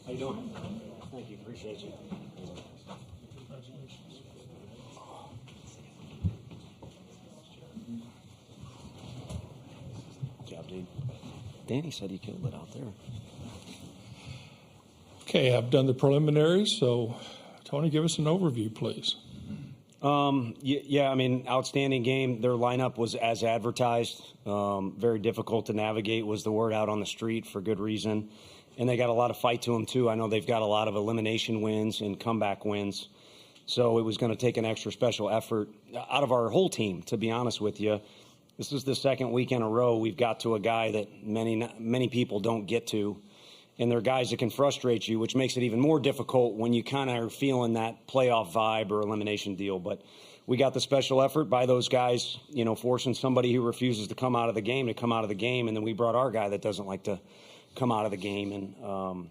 How you doing? Thank you. Appreciate you. Good job, dude. Danny said he killed it out there. Okay, I've done the preliminaries, so Tony, give us an overview, please. Yeah, I mean, outstanding game. Their lineup was as advertised. Very difficult to navigate was the word out on the street for good reason. And they got a lot of fight to them, too. I know they've got a lot of elimination wins and comeback wins. So it was going to take an extra special effort out of our whole team, to be honest with you. This is the second week in a row we've got to a guy that many people don't get to. And they're guys that can frustrate you, which makes it even more difficult when you kind of are feeling that playoff vibe or elimination deal. But we got the special effort by those guys, you know, forcing somebody who refuses to come out of the game to come out of the game. And then we brought our guy that doesn't like to come out of the game. And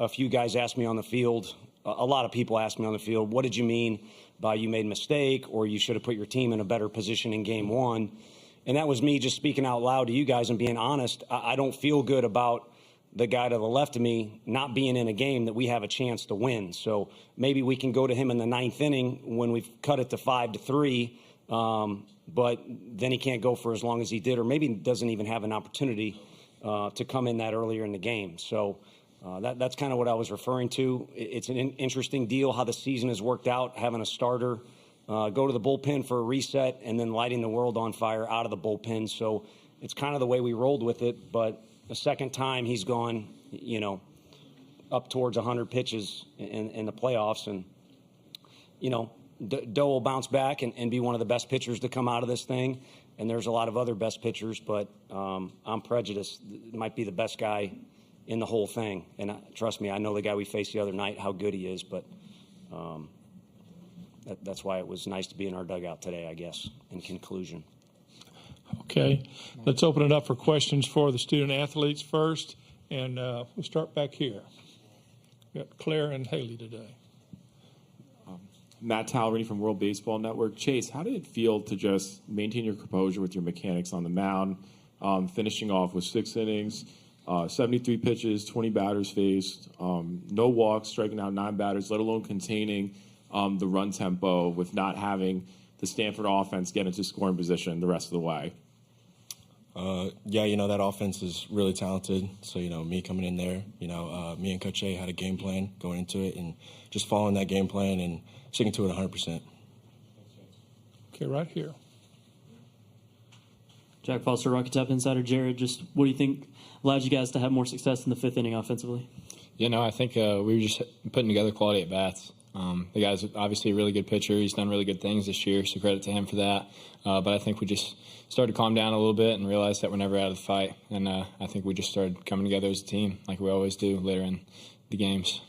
a few guys asked me on the field, a lot of people asked me on the field, what did you mean by you made a mistake or you should have put your team in a better position in game one? And that was me just speaking out loud to you guys and being honest. I don't feel good about the guy to the left of me not being in a game that we have a chance to win. So maybe we can go to him in the ninth inning when we've cut it to 5-3, but then he can't go for as long as he did, or maybe doesn't even have an opportunity to come in that earlier in the game. So that's kind of what I was referring to. It's an interesting deal how the season has worked out, having a starter go to the bullpen for a reset and then lighting the world on fire out of the bullpen. So it's kind of the way we rolled with it. But the second time he's gone, you know, up towards 100 pitches in the playoffs. And, you know, Doe will bounce back and be one of the best pitchers to come out of this thing. And there's a lot of other best pitchers, but I'm prejudiced. It might be the best guy in the whole thing. And trust me, I know the guy we faced the other night, how good he is. But that's why it was nice to be in our dugout today, I guess, in conclusion. Okay, let's open it up for questions for the student athletes first. And we'll start back here. We got Claire and Haley today. Matt Tallery from World Baseball Network. Chase, how did it feel to just maintain your composure with your mechanics on the mound, finishing off with 6 innings, 73 pitches, 20 batters faced, no walks, striking out 9 batters, let alone containing the run tempo with not having the Stanford offense get into scoring position the rest of the way? Yeah, you know, that offense is really talented. So, you know, me coming in there, you know, me and Coach A had a game plan going into it and just following that game plan and sticking to it 100%. Okay, right here. Jack Foster, Rocket Top Insider. Jared, just what do you think allowed you guys to have more success in the 5th inning offensively? You know, I think we were just putting together quality at bats. The guy's obviously a really good pitcher. He's done really good things this year, so credit to him for that. But I think we just started to calm down a little bit and realized that we're never out of the fight. And I think we just started coming together as a team like we always do later in the games.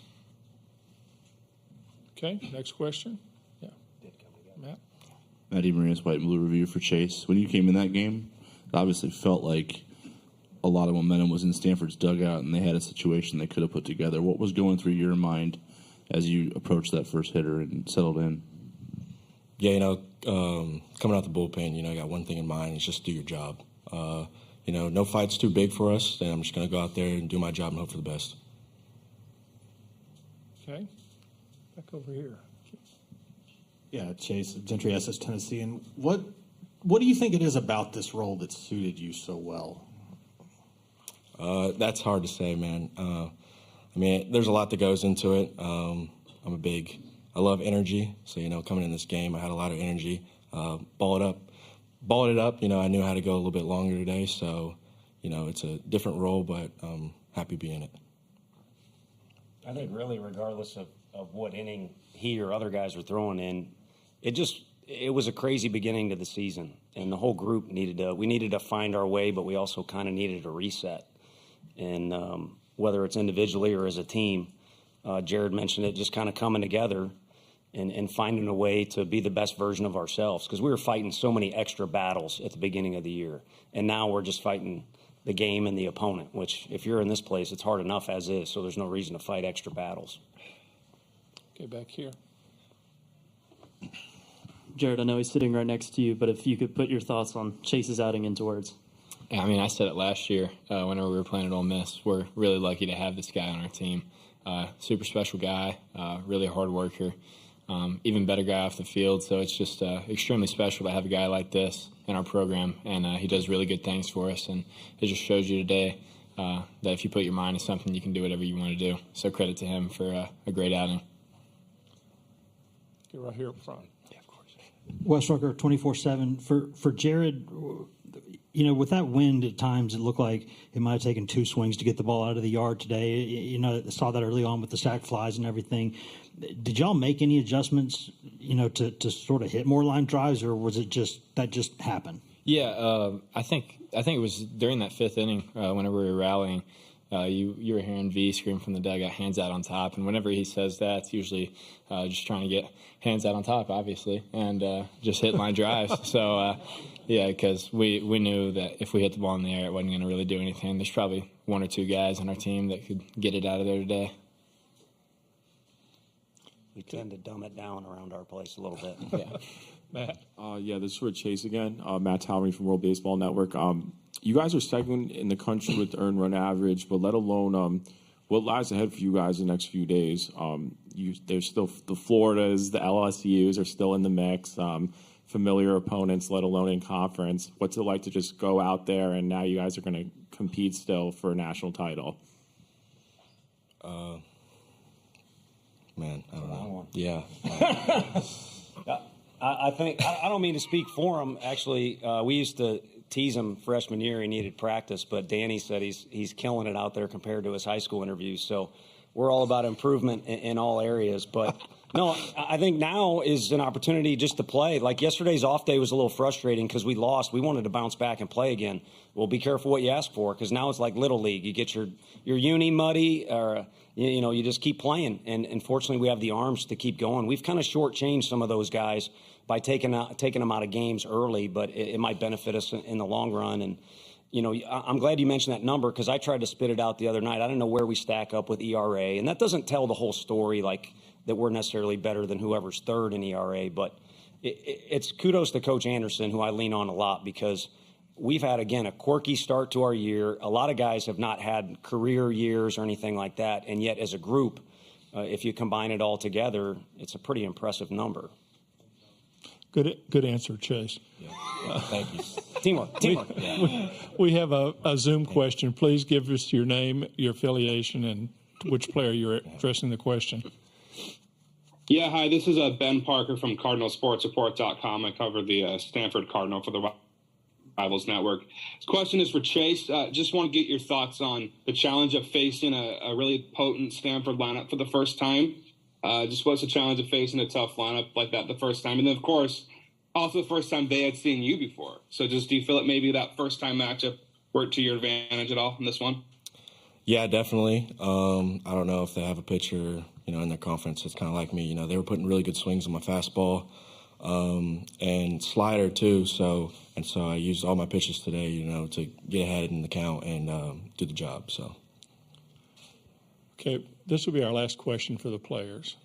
Okay, next question. Yeah, Matt. Matty Marinas, White and Blue Review for Chase. When you came in that game, it obviously felt like a lot of momentum was in Stanford's dugout, and they had a situation they could have put together. What was going through your mind as you approached that first hitter and settled in? Yeah, you know, coming out the bullpen, you know, I got one thing in mind, it's just do your job. You know, no fight's too big for us, and I'm just going to go out there and do my job and hope for the best. Okay, back over here. Yeah, Chase, Gentry SS Tennessee. And what do you think it is about this role that suited you so well? That's hard to say, man. I mean, there's a lot that goes into it. I love energy. So, you know, coming in this game, I had a lot of energy. Balled it up. You know, I knew how to go a little bit longer today. So, you know, it's a different role, but happy being it. I think really regardless of what inning he or other guys were throwing in, it was a crazy beginning to the season, and the whole group needed to find our way, but we also kind of needed a reset. And whether it's individually or as a team, Jared mentioned it, just kind of coming together and finding a way to be the best version of ourselves, because we were fighting so many extra battles at the beginning of the year, and now we're just fighting the game and the opponent, which if you're in this place, it's hard enough as is, so there's no reason to fight extra battles. Okay, back here. Jared, I know he's sitting right next to you, but if you could put your thoughts on Chase's outing into words. Yeah, I mean, I said it last year whenever we were playing at Ole Miss. We're really lucky to have this guy on our team. Super special guy, really a hard worker, even better guy off the field. So it's just extremely special to have a guy like this in our program, and he does really good things for us. And it just shows you today that if you put your mind to something, you can do whatever you want to do. So credit to him for a great outing. Get right here up front. Yeah, of course. Wes Rucker, 24/7. For Jared, with that wind at times, it looked like it might have taken 2 swings to get the ball out of the yard today. I saw that early on with the sac flies and everything. Did y'all make any adjustments, to sort of hit more line drives, or was it just happened? Yeah, I think it was during that 5th inning whenever we were rallying. You were hearing V scream from the dugout, hands out on top, and whenever he says that, it's usually just trying to get hands out on top, obviously, and just hit line drives. So, yeah, because we knew that if we hit the ball in the air, it wasn't going to really do anything. There's probably 1 or 2 guys on our team that could get it out of there today. We tend to dumb it down around our place a little bit. Yeah. Matt. Yeah, this is for Chase again. Matt Towery from World Baseball Network. You guys are second in the country with earned run average, but let alone what lies ahead for you guys the next few days. There's still the Floridas, the LSUs are still in the mix. Familiar opponents, let alone in conference. What's it like to just go out there and now you guys are going to compete still for a national title? Man, I don't know. Yeah. I think I don't mean to speak for him. Actually, we used to tease him freshman year. He needed practice, but Danny said he's killing it out there compared to his high school interviews. So we're all about improvement in all areas. But no, I think now is an opportunity just to play. Like yesterday's off day was a little frustrating because we lost. We wanted to bounce back and play again. Well, be careful what you ask for, because now it's like Little League. You get your uni muddy, or you just keep playing. And fortunately, we have the arms to keep going. We've kind of shortchanged some of those guys by taking them out of games early, but it might benefit us in the long run. And I'm glad you mentioned that number, because I tried to spit it out the other night. I don't know where we stack up with ERA, and that doesn't tell the whole story, like that we're necessarily better than whoever's third in ERA. But it's kudos to Coach Anderson, who I lean on a lot, because we've had, again, a quirky start to our year. A lot of guys have not had career years or anything like that, and yet as a group, if you combine it all together, it's a pretty impressive number. Good answer, Chase. Yeah. Thank you. Teamwork. We have a Zoom question. Please give us your name, your affiliation, and which player you're addressing the question. Yeah, hi, this is Ben Parker from CardinalSportsReport.com. I cover the Stanford Cardinal for the Rivals Network. This question is for Chase. Just want to get your thoughts on the challenge of facing a really potent Stanford lineup for the first time. Just what's the challenge of facing a tough lineup like that the first time? And then, of course, also the first time they had seen you before. So just do you feel that maybe that first-time matchup worked to your advantage at all in this one? Yeah, definitely. I don't know if they have a pitcher, in their conference. It's kind of like me. They were putting really good swings on my fastball and slider too. So I used all my pitches today, to get ahead in the count and do the job. So. Okay, this will be our last question for the players.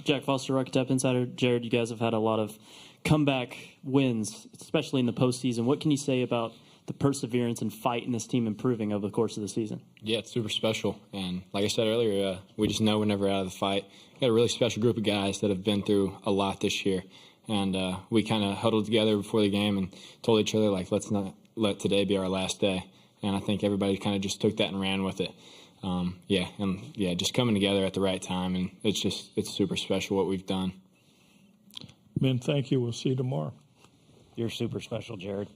Jack Foster, Rocket Tap Insider. Jared, you guys have had a lot of comeback wins, especially in the postseason. What can you say about the perseverance and fight in this team improving over the course of the season? Yeah, it's super special. And like I said earlier, we just know we're never out of the fight. We got a really special group of guys that have been through a lot this year. And we kind of huddled together before the game and told each other, let's not let today be our last day. And I think everybody kind of just took that and ran with it. Just coming together at the right time. And it's super special what we've done. Men, thank you. We'll see you tomorrow. You're super special, Jared.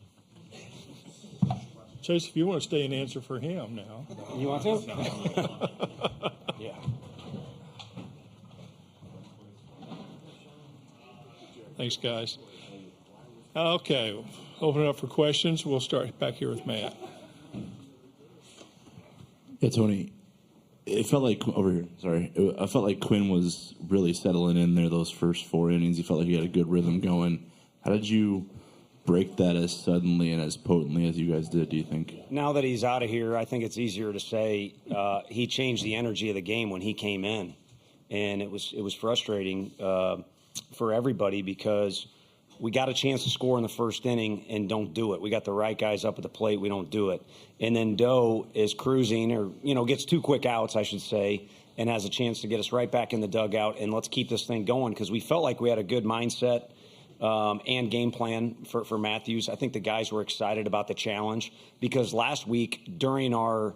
Chase, if you want to stay and answer for him now. You want to? Yeah. Thanks, guys. Okay, open it up for questions. We'll start back here with Matt. Yeah, Tony, it felt like over here. Sorry, I felt like Quinn was really settling in there those first 4 innings. He felt like he had a good rhythm going. How did you break that as suddenly and as potently as you guys did, do you think? Now that he's out of here, I think it's easier to say he changed the energy of the game when he came in. And it was frustrating for everybody because we got a chance to score in the first inning and don't do it. We got the right guys up at the plate. We don't do it. And then Doe is cruising or, gets 2 quick outs, I should say, and has a chance to get us right back in the dugout. And let's keep this thing going because we felt like we had a good mindset and game plan for Matthews. I think the guys were excited about the challenge because last week during our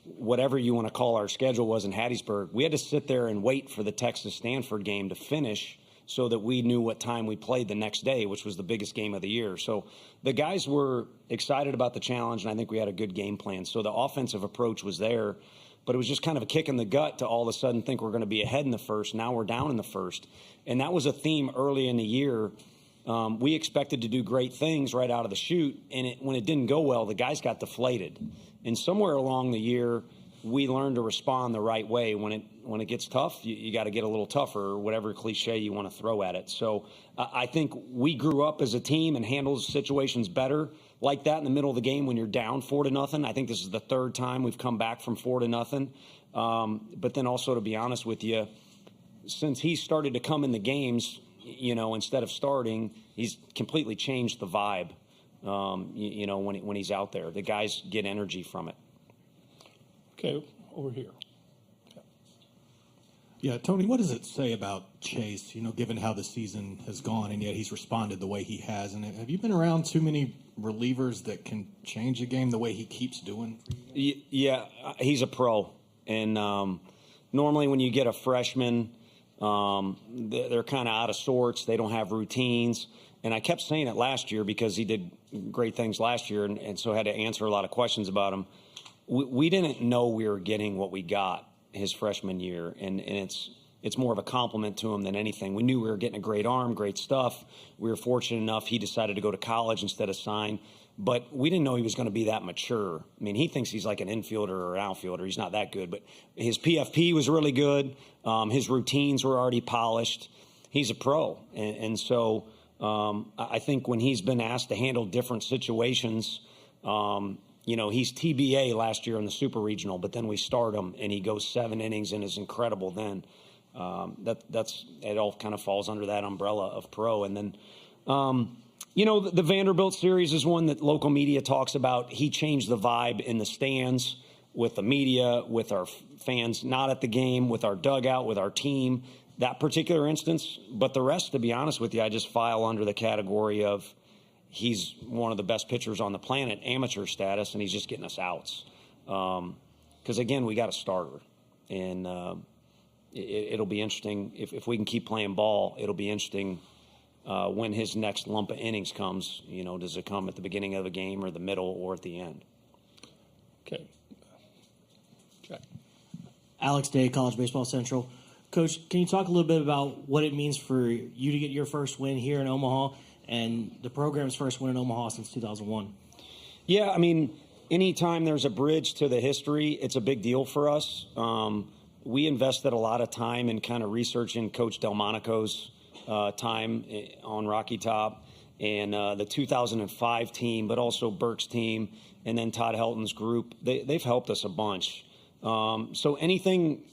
whatever you want to call our schedule was in Hattiesburg, we had to sit there and wait for the Texas-Stanford game to finish so that we knew what time we played the next day, which was the biggest game of the year. So the guys were excited about the challenge, and I think we had a good game plan. So the offensive approach was there, but it was just kind of a kick in the gut to all of a sudden think we're going to be ahead in the first. Now we're down in the first. And that was a theme early in the year. We expected to do great things right out of the chute, and when it didn't go well, the guys got deflated. And somewhere along the year, we learned to respond the right way. When it gets tough, you got to get a little tougher, or whatever cliche you want to throw at it. So I think we grew up as a team and handled situations better like that in the middle of the game when you're down 4-0. I think this is the 3rd time we've come back from 4-0. But then also, to be honest with you, since he started to come in the games, instead of starting, he's completely changed the vibe. When he's out there, the guys get energy from it. Okay, over here. Yeah, Tony, what does it say about Chase, given how the season has gone and yet he's responded the way he has? And have you been around too many relievers that can change a game the way he keeps doing? Yeah, he's a pro. And normally when you get a freshman, they're kind of out of sorts. They don't have routines. And I kept saying it last year because he did great things last year and so had to answer a lot of questions about him. We didn't know we were getting what we got his freshman year, and it's more of a compliment to him than anything. We knew we were getting a great arm, great stuff. We were fortunate enough he decided to go to college instead of sign, but we didn't know he was going to be that mature. I mean, he thinks he's like an infielder or an outfielder. He's not that good, but his PFP was really good. His routines were already polished. He's a pro, and so I think when he's been asked to handle different situations, he's TBA last year in the Super Regional, but then we start him and he goes 7 innings and is incredible then. It all kind of falls under that umbrella of pro. And then, the Vanderbilt series is one that local media talks about. He changed the vibe in the stands with the media, with our fans not at the game, with our dugout, with our team, that particular instance. But the rest, to be honest with you, I just file under the category of he's one of the best pitchers on the planet, amateur status, and he's just getting us outs. Because, again, we got a starter. And it'll be interesting. If we can keep playing ball, it'll be interesting when his next lump of innings comes. Does it come at the beginning of the game or the middle or at the end? Okay. Jack. Alex Day, College Baseball Central. Coach, can you talk a little bit about what it means for you to get your first win here in Omaha and the program's first win in Omaha since 2001? Yeah, I mean, anytime there's a bridge to the history, it's a big deal for us. We invested a lot of time in kind of researching Coach Delmonico's time on Rocky Top and the 2005 team, but also Burke's team, and then Todd Helton's group. They've helped us a bunch. So anything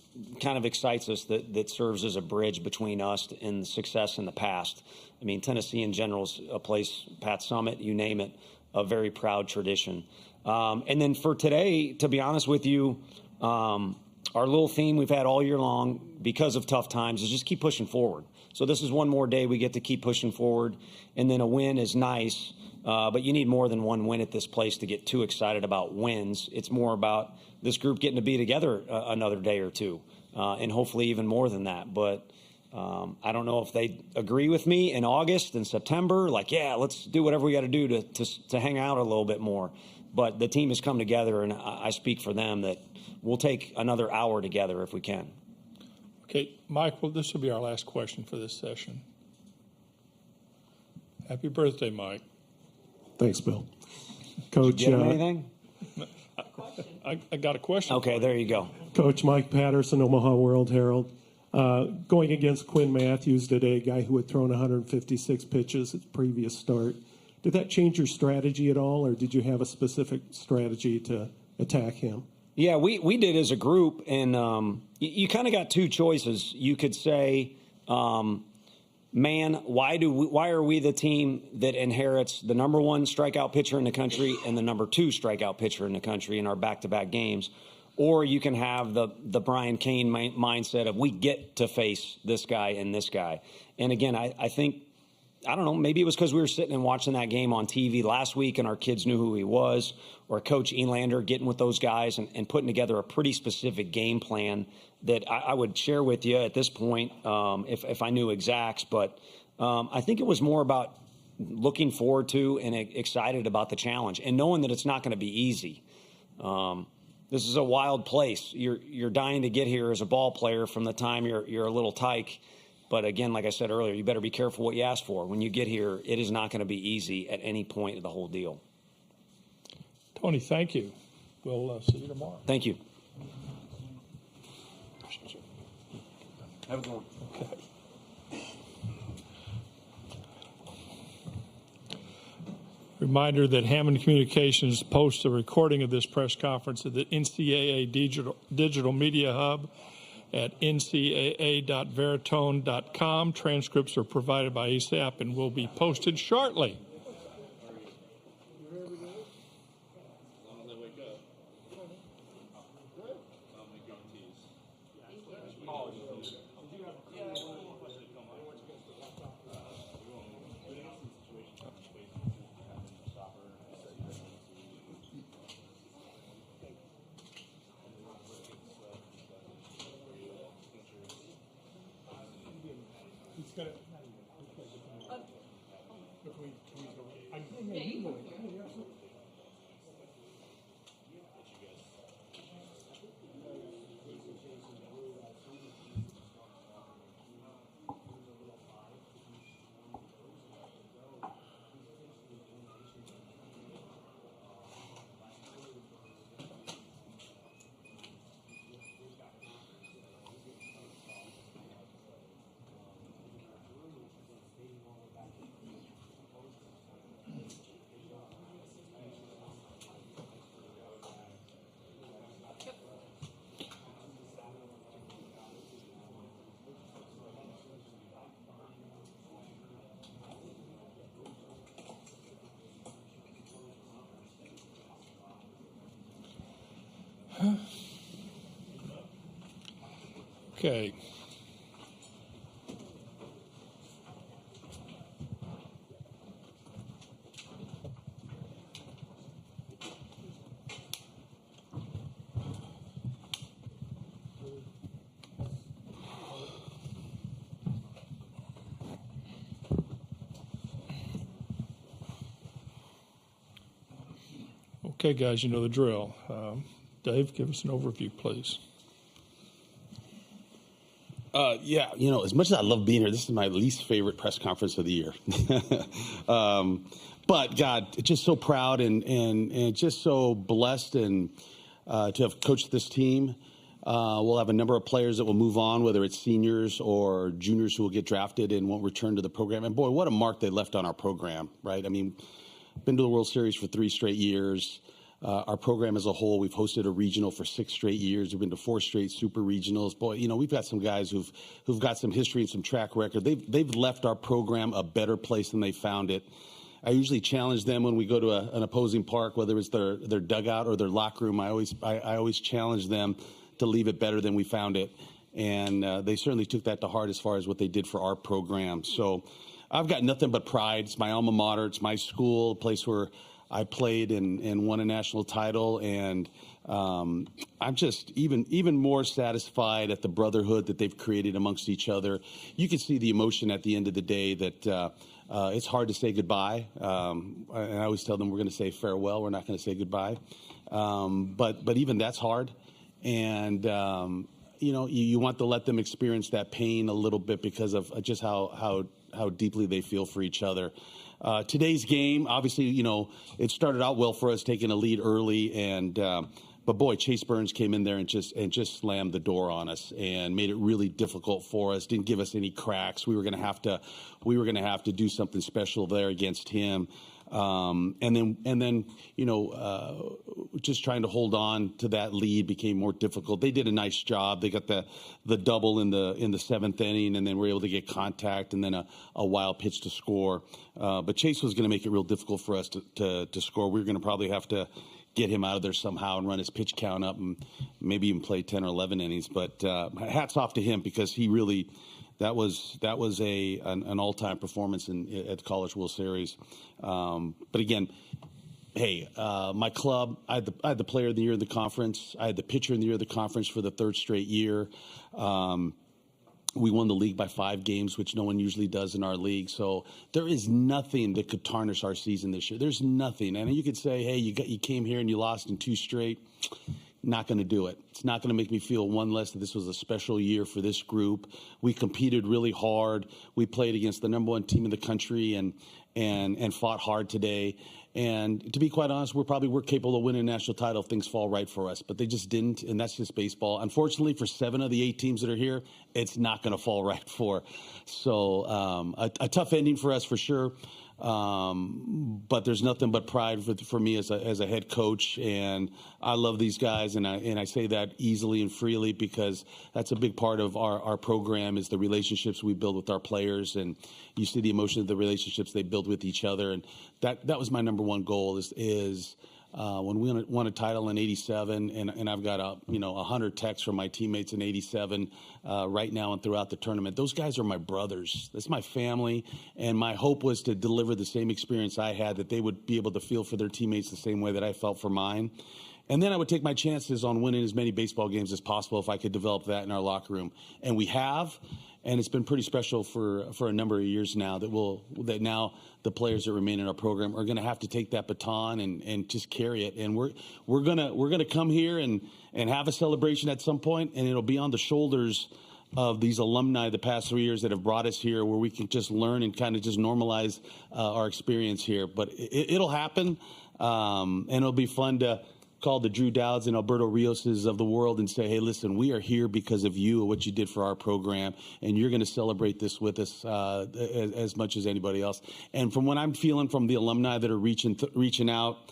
kind of excites us that serves as a bridge between us and success in the past. I mean, Tennessee in general is a place, Pat Summit, you name it, a very proud tradition. And then for today, to be honest with you, our little theme we've had all year long because of tough times is just keep pushing forward. So this is one more day we get to keep pushing forward, and then a win is nice, but you need more than one win at this place to get too excited about wins. It's more about this group getting to be together another day or two, and hopefully even more than that. But I don't know if they agree with me in August and September, like, yeah, let's do whatever we got to do to hang out a little bit more. But the team has come together, and I speak for them that we'll take another hour together if we can. Okay, Mike, well, this will be our last question for this session. Happy birthday, Mike. Thanks, Bill. Coach, Did you get him anything? I got a question. Okay, there you go. Coach Mike Patterson, Omaha World Herald. Going against Quinn Matthews today, a guy who had thrown 156 pitches at the previous start. Did that change your strategy at all, or did you have a specific strategy to attack him? Yeah, we did as a group, and you kind of got two choices. You could say, man, why are we the team that inherits the number one strikeout pitcher in the country and the number two strikeout pitcher in the country in our back-to-back games? Or you can have the Brian Cain mindset of we get to face this guy and this guy. And again, I think, I don't know, maybe it was because we were sitting and watching that game on TV last week and our kids knew who he was, or Coach Elander getting with those guys and putting together a pretty specific game plan that I would share with you at this point if I knew exacts. But I think it was more about looking forward to and excited about the challenge and knowing that it's not going to be easy. This is a wild place. You're dying to get here as a ball player from the time you're a little tyke. But again, like I said earlier, you better be careful what you ask for. When you get here, it is not going to be easy at any point of the whole deal. Tony, thank you. We'll see you tomorrow. Thank you. Have a good one. Okay. Reminder that Hammond Communications posts a recording of this press conference at the NCAA Digital Media Hub at ncaa.veritone.com. Transcripts are provided by ASAP and will be posted shortly. Okay. Okay, guys, you know the drill. Dave, give us an overview, please. Yeah, you know, as much as I love being here, this is my least favorite press conference of the year. But God, just so proud and just so blessed and to have coached this team. We'll have a number of players that will move on, whether it's seniors or juniors who will get drafted and won't return to the program. And boy, what a mark they left on our program, right? I mean, been to the World Series for 3 straight years. Our program as a whole, we've hosted a regional for 6 straight years. We've been to 4 straight super regionals. Boy, you know, we've got some guys who've got some history and some track record. They've left our program a better place than they found it. I usually challenge them when we go to an opposing park, whether it's their dugout or their locker room. I always challenge them to leave it better than we found it. And they certainly took that to heart as far as what they did for our program. So I've got nothing but pride. It's my alma mater. It's my school, a place where I played and won a national title. And I'm just even more satisfied at the brotherhood that they've created amongst each other. You can see the emotion at the end of the day that it's hard to say goodbye. And I always tell them we're going to say farewell. We're not going to say goodbye. But even that's hard. And, you want to let them experience that pain a little bit because of just how deeply they feel for each other. Today's game, obviously, it started out well for us, taking a lead early, but boy, Chase Burns came in there and just slammed the door on us and made it really difficult for us. Didn't give us any cracks. We were going to have to do something special there against him. And then just trying to hold on to that lead became more difficult. They did a nice job. They got the double in the seventh inning, and then were able to get contact and then a wild pitch to score. But Chase was going to make it real difficult for us to score. We were going to probably have to get him out of there somehow and run his pitch count up and maybe even play 10 or 11 innings. But hats off to him because he really. That was an all-time performance at the College World Series. But again, hey, my club, I had the player of the year in the conference. I had the pitcher of the year of the conference for the third straight year. We won the league by 5 games, which no one usually does in our league. So there is nothing that could tarnish our season this year. There's nothing. And you could say, hey, you came here and you lost in 2 straight. Not going to do it. It's not going to make me feel one less that this was a special year for this group. We competed really hard. We played against the number 1 team in the country and fought hard today. And to be quite honest, we're capable of winning a national title if things fall right for us. But they just didn't, and that's just baseball. Unfortunately, for 7 of the 8 teams that are here, it's not going to fall right for. So a tough ending for us for sure. But there's nothing but pride for me as a head coach, and I love these guys, and I say that easily and freely because that's a big part of our program is the relationships we build with our players, and you see the emotion of the relationships they build with each other, and that was my number 1 goal is when we won a title in '87, and I've got 100 texts from my teammates in '87 right now and throughout the tournament. Those guys are my brothers. That's my family, and my hope was to deliver the same experience I had, that they would be able to feel for their teammates the same way that I felt for mine. And then I would take my chances on winning as many baseball games as possible if I could develop that in our locker room. And we have. And it's been pretty special for a number of years now that now the players that remain in our program are going to have to take that baton and just carry it. And we're gonna come here and have a celebration at some point, and it'll be on the shoulders of these alumni the past 3 years that have brought us here, where we can just learn and kind of just normalize our experience here. But it'll happen, and it'll be fun to call the Drew Dowds and Alberto Rioses of the world and say, hey, listen, we are here because of you and what you did for our program, and you're going to celebrate this with us as much as anybody else. And from what I'm feeling from the alumni that are reaching out,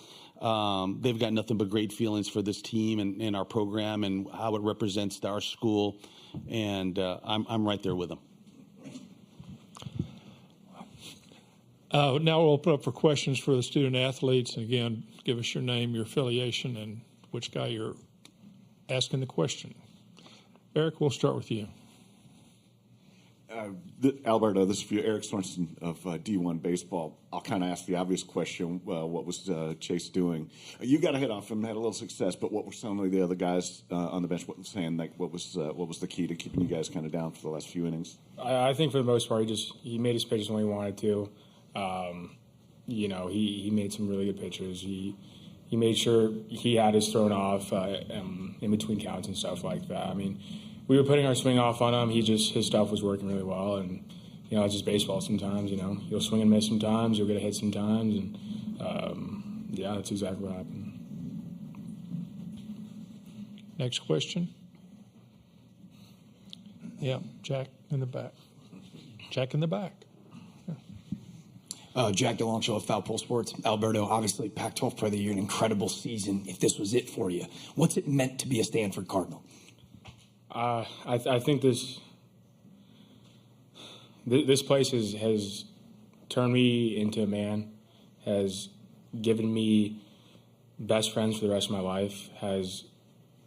they've got nothing but great feelings for this team and our program and how it represents our school, and I'm right there with them. Now we'll open up for questions for the student athletes. And again, give us your name, your affiliation, and which guy you're asking the question. Eric, we'll start with you. Alberto, this is for you. Eric Sorensen of D1 Baseball. I'll kind of ask the obvious question, what was Chase doing? You got a hit off him, had a little success, but what were some of the other guys on the bench saying? Like, what was the key to keeping you guys kind of down for the last few innings? I think for the most part, he made his pitches when he wanted to. He made some really good pitches. He made sure he had his thrown off in between counts and stuff like that. I mean, we were putting our swing off on him. His stuff was working really well, and it's just baseball sometimes. You'll swing and miss sometimes. You'll get a hit sometimes, and that's exactly what happened. Next question. Yeah, Jack in the back. Jack in the back. Jack DeLongchamp of Foul Pole Sports. Alberto, obviously Pac-12 Player of the Year, an incredible season. If this was it for you, what's it meant to be a Stanford Cardinal? I think this place has turned me into a man, has given me best friends for the rest of my life, has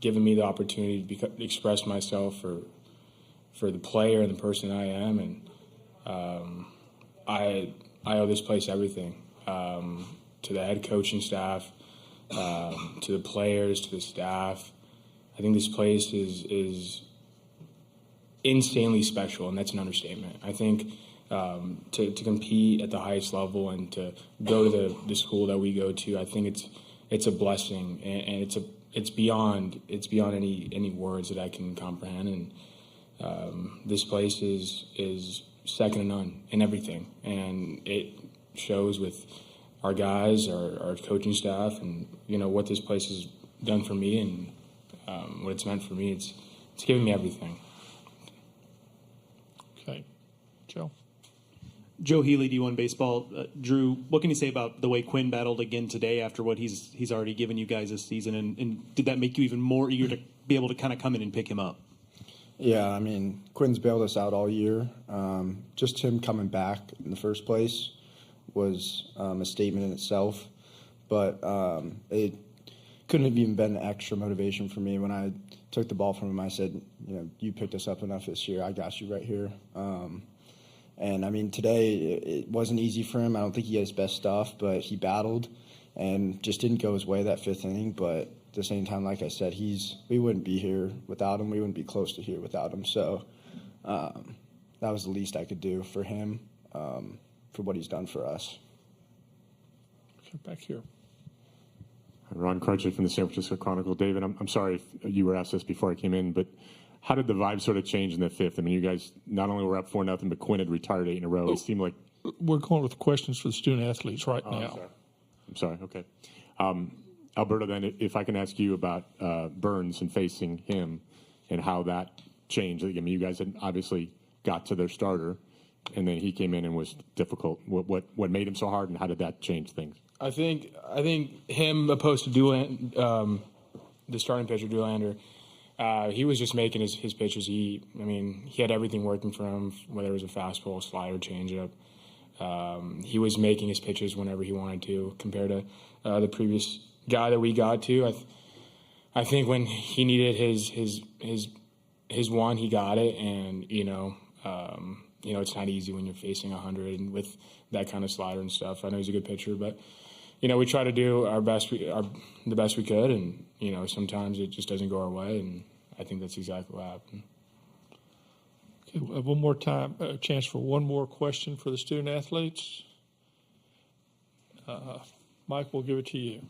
given me the opportunity to express myself for the player and the person I am, and I owe this place everything, to the head coaching staff, to the players, to the staff. I think this place is insanely special, and that's an understatement. I think to compete at the highest level and to go to the school that we go to, I think it's a blessing, and it's beyond any words that I can comprehend. And this place is second to none in everything, and it shows with our guys, our coaching staff, and what this place has done for me and what it's meant for me. It's given me everything. Okay, Joe. Joe Healy, D1 Baseball. Drew, what can you say about the way Quinn battled again today after what he's already given you guys this season? And did that make you even more eager to be able to kind of come in and pick him up? Yeah, I mean, Quinn's bailed us out all year. Just him coming back in the first place was a statement in itself. But it couldn't have even been extra motivation for me. When I took the ball from him, I said, you picked us up enough this year. I got you right here. And, I mean, today it wasn't easy for him. I don't think he had his best stuff, but he battled and just didn't go his way that fifth inning. But at the same time, like I said, we wouldn't be here without him. We wouldn't be close to here without him. So that was the least I could do for him, for what he's done for us. Okay, back here. Ron Crutchley from the San Francisco Chronicle. David, I'm sorry if you were asked this before I came in, but how did the vibe sort of change in the fifth? I mean, you guys not only were up 4-0, but Quinn had retired 8 in a row. It seemed like we're going with questions for the student athletes right now. I'm sorry. Okay. Alberto, then, if I can ask you about Burns and facing him and how that changed. I mean, you guys had obviously got to their starter, and then he came in and was difficult. What made him so hard, and how did that change things? I think him opposed to the starting pitcher Doolander, he was just making his pitches. He had everything working for him, whether it was a fastball, slider, changeup. He was making his pitches whenever he wanted to, compared to the previous guy that we got to. I think when he needed his one, he got it, and it's not easy when you're facing 100 and with that kind of slider and stuff. I know he's a good pitcher, but we try to do our best, the best we could, and sometimes it just doesn't go our way, and I think that's exactly what happened. Okay, we'll have one more time, a chance for one more question for the student athletes. Mike, we'll give it to you.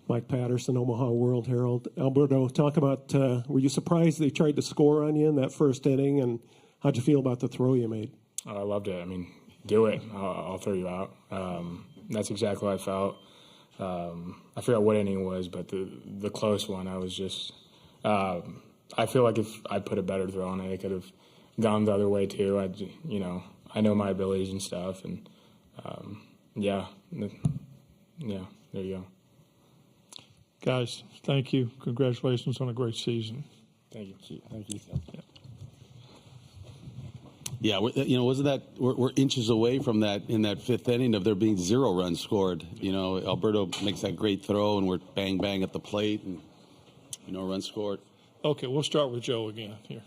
Mike Patterson, Omaha World Herald. Alberto, talk about, were you surprised they tried to score on you in that first inning, and how'd you feel about the throw you made? I loved it. I mean, do it. I'll throw you out. That's exactly what I felt. I forgot what inning it was, but the close one, I was just I feel like if I put a better throw on it, it could have gone the other way too. I know my abilities and stuff, and there you go. Guys, thank you. Congratulations on a great season. Thank you. Thank you. Yeah, wasn't that we're inches away from that in that fifth inning of there being 0 runs scored. Alberto makes that great throw, and we're bang bang at the plate, and run scored. Okay, we'll start with Joe again here.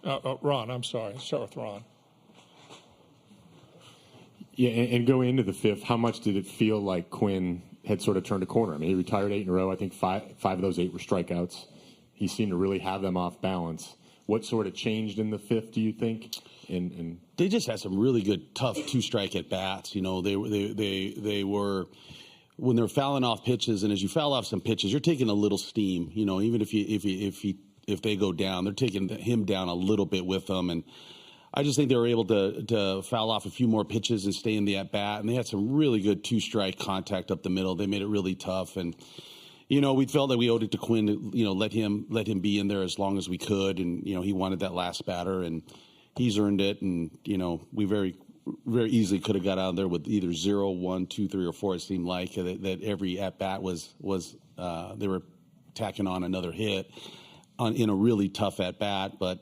Ron, I'm sorry. Start with Ron. Yeah, and going into the fifth, how much did it feel like Quinn had sort of turned a corner? I mean, he retired 8 in a row. I think five of those 8 were strikeouts. He seemed to really have them off balance. What sort of changed in the fifth, do you think? And they just had some really good, tough 2-strike at bats. They were when they're fouling off pitches, and as you foul off some pitches, you're taking a little steam. Even if they go down, they're taking him down a little bit with them. And I just think they were able to foul off a few more pitches and stay in the at bat. And they had some really good 2-strike contact up the middle. They made it really tough. And we felt that we owed it to Quinn to, let him be in there as long as we could. And, he wanted that last batter, and he's earned it. And, we very, very easily could have got out of there with either 0, 1, 2, 3, or 4. It seemed like that every at-bat was they were tacking on another hit in a really tough at-bat. But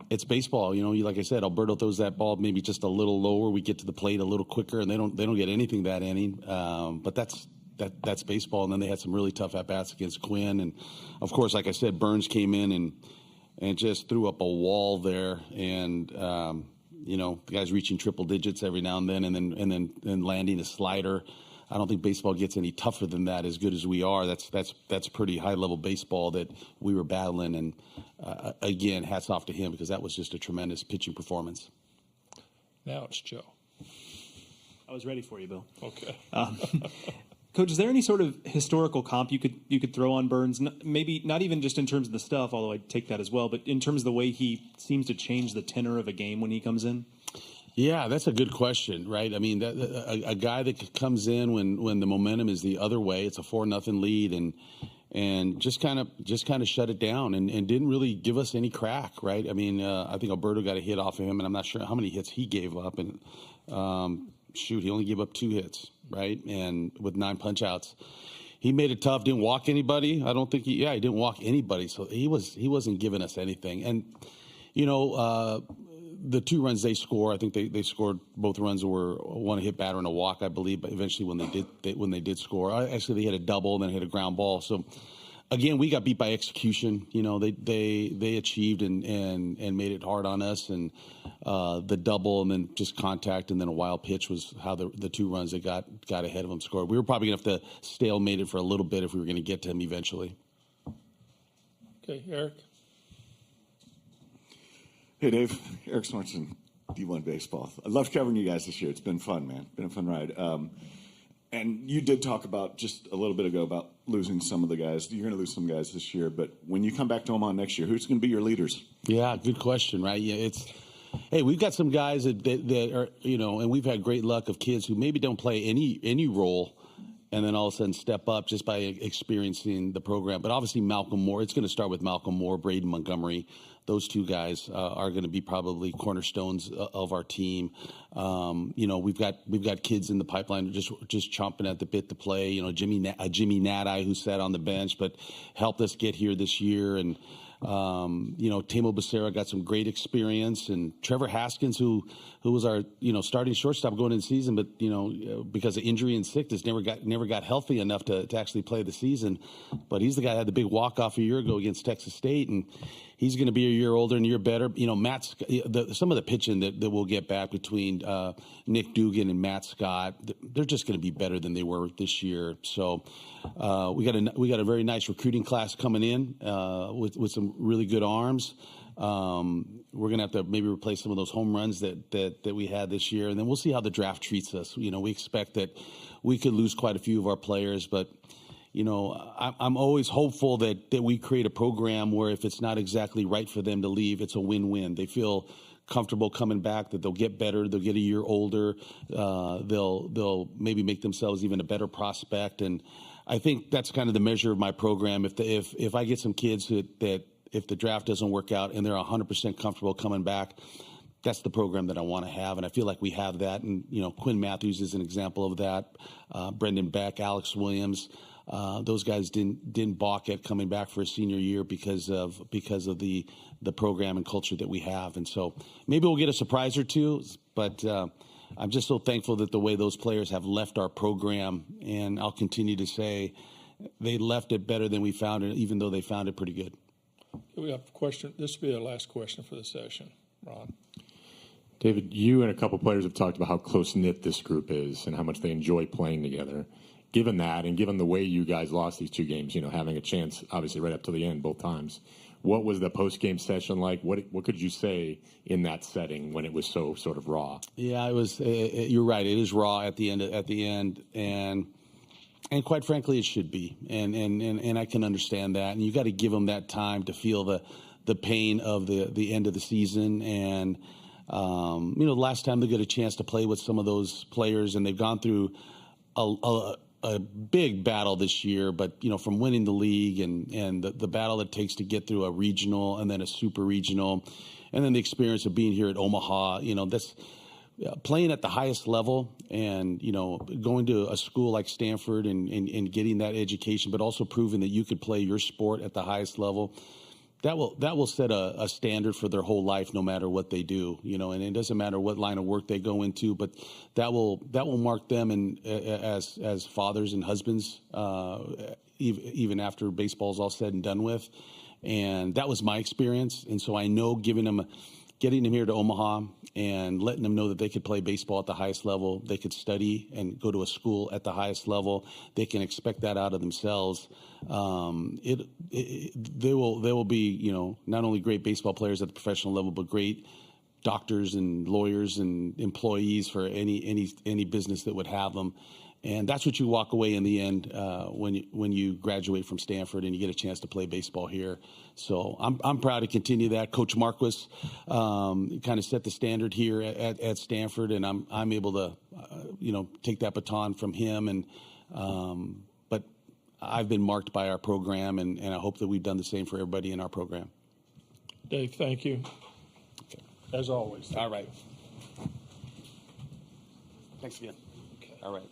it's baseball. Like I said, Alberto throws that ball maybe just a little lower. We get to the plate a little quicker, and they don't get anything that inning. But that's baseball. And then they had some really tough at-bats against Quinn. And, of course, like I said, Burns came in and just threw up a wall there. And, the guy's reaching triple digits every now and then landing a slider. I don't think baseball gets any tougher than that. As good as we are, that's pretty high level baseball that we were battling. And again, hats off to him because that was just a tremendous pitching performance. Now it's Joe. I was ready for you, Bill. Okay. Coach, is there any sort of historical comp you could throw on Burns? Maybe not even just in terms of the stuff, although I'd take that as well, but in terms of the way he seems to change the tenor of a game when he comes in? Yeah, that's a good question, right? I mean, a guy that comes in when the momentum is the other way, it's a 4-0 lead, and just kind of shut it down and didn't really give us any crack, right? I mean, I think Alberto got a hit off of him, and I'm not sure how many hits he gave up, and he only gave up 2 hits, right? And with 9 punch outs. He made it tough, didn't walk anybody. I don't think he didn't walk anybody. So he wasn't giving us anything. And, the 2 runs they score, I think they scored both runs were one hit batter and a walk, I believe. But eventually, when they did score, actually they hit a double, then hit a ground ball. So again, we got beat by execution. They achieved and made it hard on us, and the double and then just contact and then a wild pitch was how the 2 runs that got ahead of them scored. We were probably gonna have to stalemate it for a little bit if we were going to get to him eventually. Okay, Eric. Hey, Dave. Eric Sorensen, D1 Baseball. I love covering you guys this year. It's been fun, man. Been a fun ride. And you did talk about just a little bit ago about losing some of the guys. You're going to lose some guys this year, but when you come back to Omaha next year, who's going to be your leaders? Yeah, good question, right? Yeah, hey, we've got some guys that are, and we've had great luck of kids who maybe don't play any role and then all of a sudden step up just by experiencing the program. But obviously Malcolm Moore, it's going to start with Malcolm Moore, Braden Montgomery. Those 2 guys are going to be probably cornerstones of our team. We've got kids in the pipeline just chomping at the bit to play. Jimmy Nadai, who sat on the bench but helped us get here this year, and Tamo Becerra got some great experience, and Trevor Haskins, who was our starting shortstop going into the season, but because of injury and sickness never got healthy enough to actually play the season. But he's the guy that had the big walk off a year ago against Texas State, and he's going to be a year older and a year better. Some of the pitching that we'll get back between Nick Dugan and Matt Scott, they're just going to be better than they were this year. So we got a very nice recruiting class coming in with some really good arms. We're going to have to maybe replace some of those home runs that we had this year, and then we'll see how the draft treats us. We expect that we could lose quite a few of our players, but I'm always hopeful that we create a program where if it's not exactly right for them to leave, it's a win-win. They feel comfortable coming back, that they'll get better, they'll get a year older, they'll maybe make themselves even a better prospect. And I think that's kind of the measure of my program. If I get some kids that if the draft doesn't work out and they're 100% comfortable coming back, that's the program that I want to have, and I feel like we have that. And Quinn Matthews is an example of that. Brendan Beck, Alex Williams. Those guys didn't balk at coming back for a senior year because of the program and culture that we have. And so maybe we'll get a surprise or 2, but I'm just so thankful that the way those players have left our program, and I'll continue to say they left it better than we found it, even though they found it pretty good. We have a question. This will be our last question for the session. Ron. David, you and a couple players have talked about how close-knit this group is and how much they enjoy playing together. Given that, and given the way you guys lost these 2 games, having a chance, obviously, right up to the end both times, what was the post-game session like? What could you say in that setting when it was so sort of raw? Yeah, it was. You're right. It is raw at the end, and quite frankly, it should be. And I can understand that. And you got to give them that time to feel the pain of the end of the season. And the last time they get a chance to play with some of those players, and they've gone through a big battle this year, but from winning the league and the battle it takes to get through a regional and then a super regional, and then the experience of being here at Omaha, that's playing at the highest level, and going to a school like Stanford and getting that education, but also proving that you could play your sport at the highest level. That will set a standard for their whole life, no matter what they do, and it doesn't matter what line of work they go into, but that will mark them as fathers and husbands, even after baseball's all said and done with. And that was my experience. And so I know giving them getting them here to Omaha and letting them know that they could play baseball at the highest level, they could study and go to a school at the highest level, they can expect that out of themselves. They will be, not only great baseball players at the professional level, but great doctors and lawyers and employees for any business that would have them. And that's what you walk away in the end when you graduate from Stanford and you get a chance to play baseball here. So I'm proud to continue that. Coach Marquis kind of set the standard here at Stanford, and I'm able to take that baton from him. And but I've been marked by our program, and I hope that we've done the same for everybody in our program. Dave, thank you. Okay. As always. All right. Thanks again. Okay. All right.